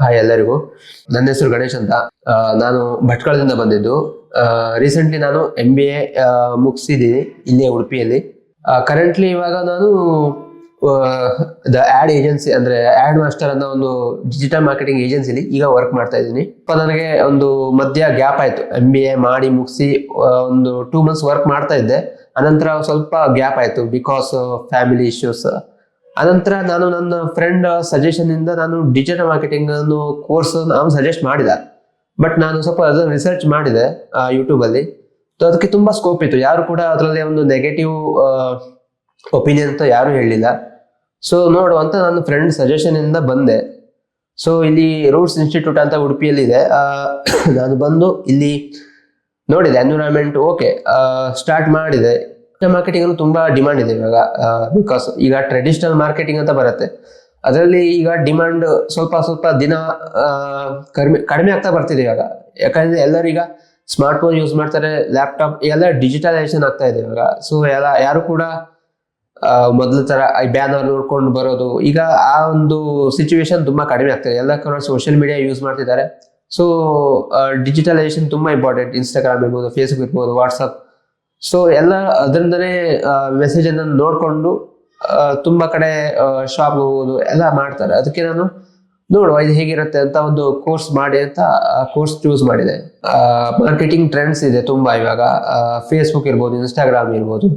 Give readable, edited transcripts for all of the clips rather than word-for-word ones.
Hi ಎಲ್ಲರಿಗೂ. ನನ್ನ ಹೆಸರು ಗಣೇಶ್ ಅಂತ. ನಾನು ಭಟ್ಕಳದಿಂದ ಬಂದಿದ್ದು. ರೀಸೆಂಟ್ಲಿ ನಾನು MBA ಮುಗಿಸಿದ್ದೀನಿ ಇಲ್ಲೇ ಉಡುಪಿಯಲ್ಲಿ. ಕರೆಂಟ್ಲಿ ಇವಾಗ ನಾನು ದ ಆ್ಯಡ್ ಏಜೆನ್ಸಿ ಅಂದ್ರೆ ಆ್ಯಡ್ ಮಾಸ್ಟರ್ ಅನ್ನೋ ಒಂದು ಡಿಜಿಟಲ್ ಮಾರ್ಕೆಟಿಂಗ್ ಏಜೆನ್ಸಿಲಿ ಈಗ ವರ್ಕ್ ಮಾಡ್ತಾ ಇದ್ದೀನಿ. ನನಗೆ ಒಂದು ಮಧ್ಯ ಗ್ಯಾಪ್ ಆಯ್ತು. MBA ಮಾಡಿ ಮುಗಿಸಿ ಒಂದು 2 months ವರ್ಕ್ ಮಾಡ್ತಾ ಇದ್ದೆ. ಅನಂತರ ಸ್ವಲ್ಪ ಗ್ಯಾಪ್ ಆಯ್ತು ಬಿಕಾಸ್ ಫ್ಯಾಮಿಲಿ ಇಶ್ಯೂಸ್. ಅನಂತರ ನಾನು ನನ್ನ ಫ್ರೆಂಡ್ ಸಜೆಷನ್ ಇಂದ ನಾನು ಡಿಜಿಟಲ್ ಮಾರ್ಕೆಟಿಂಗ್ ಅನ್ನೋ ಕೋರ್ಸ್ ನಾನು ಸಜೆಸ್ಟ್ ಮಾಡಿದ. ಬಟ್ ನಾನು ಸ್ವಲ್ಪ ಅದನ್ನು ರಿಸರ್ಚ್ ಮಾಡಿದೆ ಯೂಟ್ಯೂಬ್ ಅಲ್ಲಿ. ಅದಕ್ಕೆ ತುಂಬಾ ಸ್ಕೋಪ್ ಇತ್ತು. ಯಾರು ಕೂಡ ಅದರಲ್ಲಿ ಒಂದು ನೆಗೆಟಿವ್ ಒಪಿನಿಯನ್ ಅಂತ ಯಾರು ಹೇಳಿಲ್ಲ. ಸೊ ನೋಡುವಂತ ನನ್ನ ಫ್ರೆಂಡ್ ಸಜೆಷನ್ ಇಂದ ಬಂದೆ. ಸೊ ಇಲ್ಲಿ ರೂಟ್ಸ್ ಇನ್ಸ್ಟಿಟ್ಯೂಟ್ ಅಂತ ಉಡುಪಿಯಲ್ಲಿ ಇದೆ. ನಾನು ಬಂದು ಇಲ್ಲಿ ನೋಡಿದೆ ಎನ್ವಿರಾನ್ಮೆಂಟ್ ಓಕೆ, ಸ್ಟಾರ್ಟ್ ಮಾಡಿದೆ. ಮಾರ್ಕೆಟಿಂಗ್ ತುಂಬಾ ಡಿಮಾಂಡ್ ಇದೆ ಇವಾಗ. ಬಿಕಾಸ್ ಈಗ ಟ್ರೆಡಿಷನಲ್ ಮಾರ್ಕೆಟಿಂಗ್ ಅಂತ ಬರುತ್ತೆ, ಅದರಲ್ಲಿ ಈಗ ಡಿಮಾಂಡ್ ಸ್ವಲ್ಪ ಸ್ವಲ್ಪ ದಿನ ಕಡಿಮೆ ಆಗ್ತಾ ಬರ್ತಿದೆ ಇವಾಗ. ಯಾಕಂದ್ರೆ ಎಲ್ಲರೂ ಈಗ ಸ್ಮಾರ್ಟ್ ಫೋನ್ ಯೂಸ್ ಮಾಡ್ತಾರೆ, ಲ್ಯಾಪ್ಟಾಪ್ ಎಲ್ಲ ಡಿಜಿಟಲೈಸೇಷನ್ ಆಗ್ತಾ ಇದೆ ಇವಾಗ. ಸೊ ಎಲ್ಲ ಯಾರು ಕೂಡ ಮೊದಲ ತರ ಬ್ಯಾನರ್ ನೋಡ್ಕೊಂಡು ಬರೋದು, ಈಗ ಆ ಒಂದು ಸಿಚುವೇಶನ್ ತುಂಬಾ ಕಡಿಮೆ ಆಗ್ತದೆ. ಎಲ್ಲ ಕೂಡ ಸೋಷಿಯಲ್ ಮೀಡಿಯಾ ಯೂಸ್ ಮಾಡ್ತಿದ್ದಾರೆ. ಸೊ ಡಿಜಿಟಲೈಸೇಷನ್ ತುಂಬಾ ಇಂಪಾರ್ಟೆಂಟ್. ಇನ್ಸ್ಟಾಗ್ರಾಮ್ ಇರ್ಬೋದು, ಫೇಸ್ಬುಕ್ ಇರ್ಬೋದು, ವಾಟ್ಸಪ್. ಸೊ ಎಲ್ಲ ಅದರಿಂದನೇ ಮೆಸೇಜ್ ಅನ್ನು ನೋಡ್ಕೊಂಡು ತುಂಬಾ ಕಡೆ ಶಾಪ್ ಹೋಗೋದು ಎಲ್ಲ ಮಾಡ್ತಾರೆ. ಅದಕ್ಕೆ ನಾನು ನೋಡುವ ಇದು ಹೇಗಿರುತ್ತೆ ಅಂತ ಒಂದು ಕೋರ್ಸ್ ಮಾಡಿ ಅಂತ ಕೋರ್ಸ್ ಚೂಸ್ ಮಾಡಿದೆ. ಮಾರ್ಕೆಟಿಂಗ್ ಟ್ರೆಂಡ್ಸ್ ಇದೆ ತುಂಬಾ ಇವಾಗ. ಫೇಸ್ಬುಕ್ ಇರ್ಬೋದು, ಇನ್ಸ್ಟಾಗ್ರಾಮ್ ಇರ್ಬೋದು.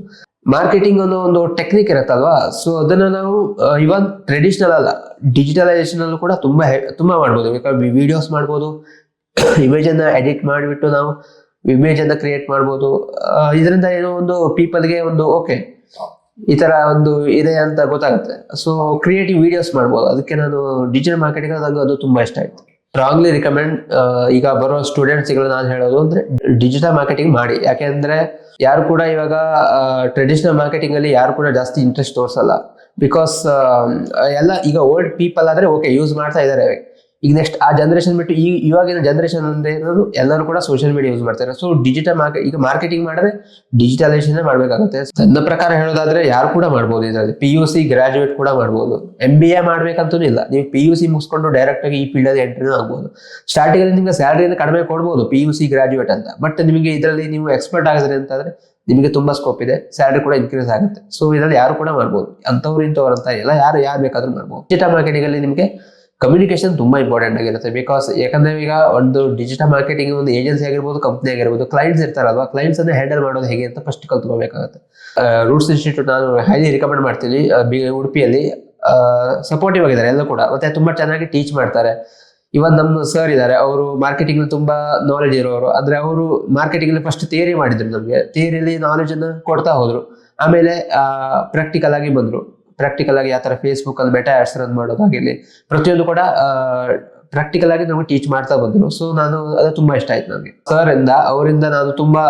ಮಾರ್ಕೆಟಿಂಗ್ ಅನ್ನೋ ಒಂದು ಟೆಕ್ನಿಕ್ ಇರುತ್ತಲ್ವಾ, ಸೊ ಅದನ್ನ ನಾವು ಇವನ್ ಟ್ರೆಡಿಷನಲ್ ಅಲ್ಲ, ಡಿಜಿಟಲೈಸೇಷನ್ ಅಲ್ಲೂ ಕೂಡ ತುಂಬಾ ಮಾಡ್ಬೋದು. ಬೇಕಾದ್ರೆ ವಿಡಿಯೋಸ್ ಮಾಡ್ಬೋದು, ಇಮೇಜ್ ಅನ್ನ ಎಡಿಟ್ ಮಾಡಿಬಿಟ್ಟು ನಾವು ಇಮೇಜ್ ಅನ್ನ ಕ್ರಿಯೇಟ್ ಮಾಡ್ಬೋದು. ಇದರಿಂದ ಏನೋ ಒಂದು ಪೀಪಲ್ಗೆ ಒಂದು ಓಕೆ ಈ ತರ ಒಂದು ಇದೆ ಅಂತ ಗೊತ್ತಾಗುತ್ತೆ. ಸೊ ಕ್ರಿಯೇಟಿವ್ ವಿಡಿಯೋಸ್ ಮಾಡ್ಬೋದು. ಅದಕ್ಕೆ ನಾನು ಡಿಜಿಟಲ್ ಮಾರ್ಕೆಟಿಂಗ್ ನಂಗೆ ಅದು ತುಂಬಾ ಇಷ್ಟ ಆಯ್ತು. Strongly recommend. ಈಗ ಬರೋ ಸ್ಟೂಡೆಂಟ್ಸ್ಗಳು ನಾನು ಹೇಳೋದು ಅಂದ್ರೆ ಡಿಜಿಟಲ್ ಮಾರ್ಕೆಟಿಂಗ್ ಮಾಡಿ. ಯಾಕೆಂದ್ರೆ ಯಾರು ಕೂಡ ಇವಾಗ ಟ್ರೆಡಿಷನಲ್ ಮಾರ್ಕೆಟಿಂಗ್ ಅಲ್ಲಿ ಯಾರು ಕೂಡ ಜಾಸ್ತಿ ಇಂಟ್ರೆಸ್ಟ್ ತೋರಿಸಲ್ಲ. ಬಿಕಾಸ್ ಎಲ್ಲ ಈಗ ಓಲ್ಡ್ ಪೀಪಲ್ ಆದ್ರೆ ಓಕೆ ಯೂಸ್ ಮಾಡ್ತಾ ಇದ್ದಾರೆ. ಈಗ ನೆಕ್ಸ್ಟ್ ಆ ಜನರೇಷನ್ ಬಿಟ್ಟು ಇವಾಗಿನ ಜನರೇಷನ್ ಅಂದ್ರೆ ಎಲ್ಲರೂ ಕೂಡ ಸೋಷಿಯಲ್ ಮೀಡಿಯಾ ಯೂಸ್ ಮಾಡ್ತಾರೆ. ಸೊ ಡಿಜಿಟಲ್ ಈಗ ಮಾರ್ಕೆಟಿಂಗ್ ಮಾಡಿದ್ರೆ ಡಿಜಿಟಲೈಸೇಷನ್ ಮಾಡ್ಬೇಕಾಗುತ್ತೆ. ನನ್ನ ಪ್ರಕಾರ ಹೇಳೋದಾದ್ರೆ ಯಾರು ಕೂಡ ಮಾಡ್ಬೋದು. ಇದರಲ್ಲಿ PUC ಗ್ರಾಜುಯೇಟ್ ಕೂಡ ಮಾಡ್ಬೋದು. MBA ಮಾಡ್ಬೇಕಂತೂ ಇಲ್ಲ, ನೀವು PUC ಮುಗಿಸ್ಕೊಂಡು ಡೈರೆಕ್ಟ್ ಆಗಿ ಈ ಫೀಲ್ಡ್ ಅಲ್ಲಿ ಎಂಟ್ರಿ ಆಗ್ಬೋದು. ಸ್ಟಾರ್ಟಿಂಗ್ ಅಲ್ಲಿ ನಿಮ್ಗೆ ಸ್ಯಾಲರಿ ಕಡಿಮೆ ಕೊಡ್ಬೋದು PUC ಗ್ರಾಜುಯೇಟ್ ಅಂತ. ಬಟ್ ನಿಮಗೆ ಇದರಲ್ಲಿ ನೀವು ಎಕ್ಸ್ಪರ್ಟ್ ಆಗಿದ್ರೆ ಅಂತಂದ್ರೆ ನಿಮಗೆ ತುಂಬಾ ಸ್ಕೋಪ್ ಇದೆ, ಸ್ಯಾಲರಿ ಕೂಡ ಇನ್ಕ್ರೀಸ್ ಆಗುತ್ತೆ. ಸೊ ಇದರಲ್ಲಿ ಯಾರು ಕೂಡ ಮಾಡ್ಬೋದು, ಅಂತವ್ರು ಇಂಥವ್ರು ಅಂತ ಇಲ್ಲ, ಯಾರು ಬೇಕಾದ್ರೂ ಮಾಡ್ಬೋದು. ಡಿಜಿಟಲ್ ಮಾರ್ಕೆಟಿಂಗ್ ಅಲ್ಲಿ ನಿಮಗೆ ಕಮ್ಯುನಿಕೇಶನ್ ತುಂಬಾ ಇಂಪಾರ್ಟೆಂಟ್ ಆಗಿರುತ್ತೆ. ಬಿಕಾಸ್ ಯಾಕಂದ್ರೆ ಈಗ ಒಂದು ಡಿಜಿಟಲ್ ಮಾರ್ಕೆಟಿಂಗ್ ಒಂದು ಏಜೆನ್ಸಿ ಆಗಿರ್ಬೋದು, ಕಂಪ್ನಿ ಆಗಿರ್ಬೋದು, ಕ್ಲೈಂಟ್ಸ್ ಇರ್ತಾರಲ್ವಾ, ಕ್ಲೈಂಟ್ಸ್ ಅನ್ನ ಹ್ಯಾಂಡಲ್ ಮಾಡೋದು ಹೇಗೆ ಅಂತ ಫಸ್ಟ್ ಕಲ್ತ್ಕೋಬೇಕಾಗುತ್ತೆ. ರೂಟ್ಸ್ ಇನ್ಸ್ಟಿಟ್ಯೂಟ್ ನಾನು ಹೈಲಿ ರಿಕಮೆಂಡ್ ಮಾಡ್ತೀನಿ. ಉಡುಪಿಯಲ್ಲಿ ಸಪೋರ್ಟಿವ್ ಆಗಿದ್ದಾರೆ ಎಲ್ಲ ಕೂಡ, ಮತ್ತೆ ತುಂಬಾ ಚೆನ್ನಾಗಿ ಟೀಚ್ ಮಾಡ್ತಾರೆ. ಇವನ್ ನಮ್ಮ ಸರ್ ಇದ್ದಾರೆ, ಅವರು ಮಾರ್ಕೆಟಿಂಗ್ ತುಂಬಾ ನಾಲೆಜ್ ಇರೋರು. ಅಂದ್ರೆ ಅವರು ಮಾರ್ಕೆಟಿಂಗ್ ಫಸ್ಟ್ ಥಿಯರಿ ಮಾಡಿದ್ರು, ನಮ್ಗೆ ಥಿಯರಿಲಿ ನಾಲೆಜ್ ಅನ್ನ ಕೊಡ್ತಾ ಹೋದ್ರು. ಆಮೇಲೆ ಪ್ರಾಕ್ಟಿಕಲ್ ಆಗಿ ಬಂದ್ರು. ಪ್ರಾಕ್ಟಿಕಲ್ ಆಗಿ ಯಾವ ತರ ಫೇಸ್ಬುಕ್ ಅಲ್ಲಿ ಮೆಟಾ ಆಡ್ಸ್ ರನ್ ಮಾಡೋದಾಗಿರ್ಲಿ, ಪ್ರತಿಯೊಂದು ಕೂಡ ಪ್ರಾಕ್ಟಿಕಲ್ ಆಗಿ ನಮಗೆ ಟೀಚ್ ಮಾಡ್ತಾ ಬಂದ್ರು. ಸೊ ನಾನು ಅದು ತುಂಬಾ ಇಷ್ಟ ಆಯ್ತು ನನಗೆ. ಸರ್ ಅವರಿಂದ ನಾನು ತುಂಬಾ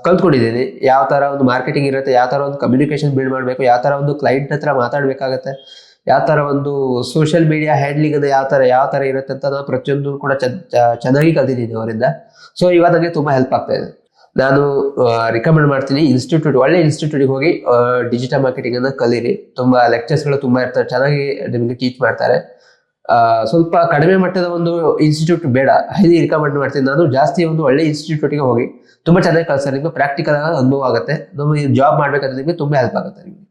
ಕಲ್ತ್ಕೊಂಡಿದ್ದೀನಿ. ಯಾವ ತರ ಒಂದು ಮಾರ್ಕೆಟಿಂಗ್ ಇರುತ್ತೆ, ಯಾವ ತರ ಒಂದು ಕಮ್ಯುನಿಕೇಶನ್ ಬಿಲ್ಡ್ ಮಾಡಬೇಕು, ಯಾವ ತರ ಒಂದು ಕ್ಲೈಂಟ್ ಹತ್ರ ಮಾತಾಡ್ಬೇಕಾಗತ್ತೆ, ಯಾವ ತರ ಒಂದು ಸೋಷಿಯಲ್ ಮೀಡಿಯಾ ಹ್ಯಾಂಡ್ಲಿಂಗ್ ಅದು ಯಾವ ತರ ಇರುತ್ತೆ ಅಂತ ನಾನು ಪ್ರತಿಯೊಂದು ಕೂಡ ಚೆನ್ನಾಗಿ ಕಲ್ತಿದ್ದೀನಿ ಅವರಿಂದ. ಸೊ ಇವಾಗ ನನಗೆ ತುಂಬಾ ಹೆಲ್ಪ್ ಆಗ್ತಾ ಇದೆ. ನಾನು ರಿಕಮೆಂಡ್ ಮಾಡ್ತೀನಿ, ಇನ್ಸ್ಟಿಟ್ಯೂಟ್ ಒಳ್ಳೆ ಇನ್ಸ್ಟಿಟ್ಯೂಟ್ಗೆ ಹೋಗಿ ಡಿಜಿಟಲ್ ಮಾರ್ಕೆಟಿಂಗ್ ಅನ್ನ ಕಲೀರಿ. ತುಂಬಾ ಲೆಕ್ಚರ್ಸ್ಗಳು ತುಂಬಾ ಇರ್ತಾರೆ, ಚೆನ್ನಾಗಿ ನಿಮಗೆ ಟೀಚ್ ಮಾಡ್ತಾರೆ. ಸ್ವಲ್ಪ ಕಡಿಮೆ ಮಟ್ಟದ ಒಂದು ಇನ್ಸ್ಟಿಟ್ಯೂಟ್ ಬೇಡ, ಹೈಲಿ ರಿಕಮೆಂಡ್ ಮಾಡ್ತೀನಿ ನಾನು. ಜಾಸ್ತಿ ಒಂದು ಒಳ್ಳೆ ಇನ್ಸ್ಟಿಟ್ಯೂಟ್ಗೆ ಹೋಗಿ ತುಂಬಾ ಚೆನ್ನಾಗಿ ಕಲಿಸ್ತಾರೆ. ನಿಮ್ಗೆ ಪ್ರಾಕ್ಟಿಕಲ್ ಅನುಭವ ಆಗುತ್ತೆ. ನಮಗೆ ಜಾಬ್ ಮಾಡ್ಬೇಕಾದ್ರೆ ನಿಮಗೆ ತುಂಬಾ ಹೆಲ್ಪ್ ಆಗುತ್ತೆ ನಿಮಗೆ.